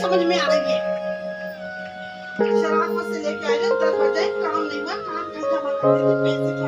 समझ में आ रही है। शराफत से लेके आए 10 बजे, काम नहीं हुआ, काम का जमा कर देते पैसे।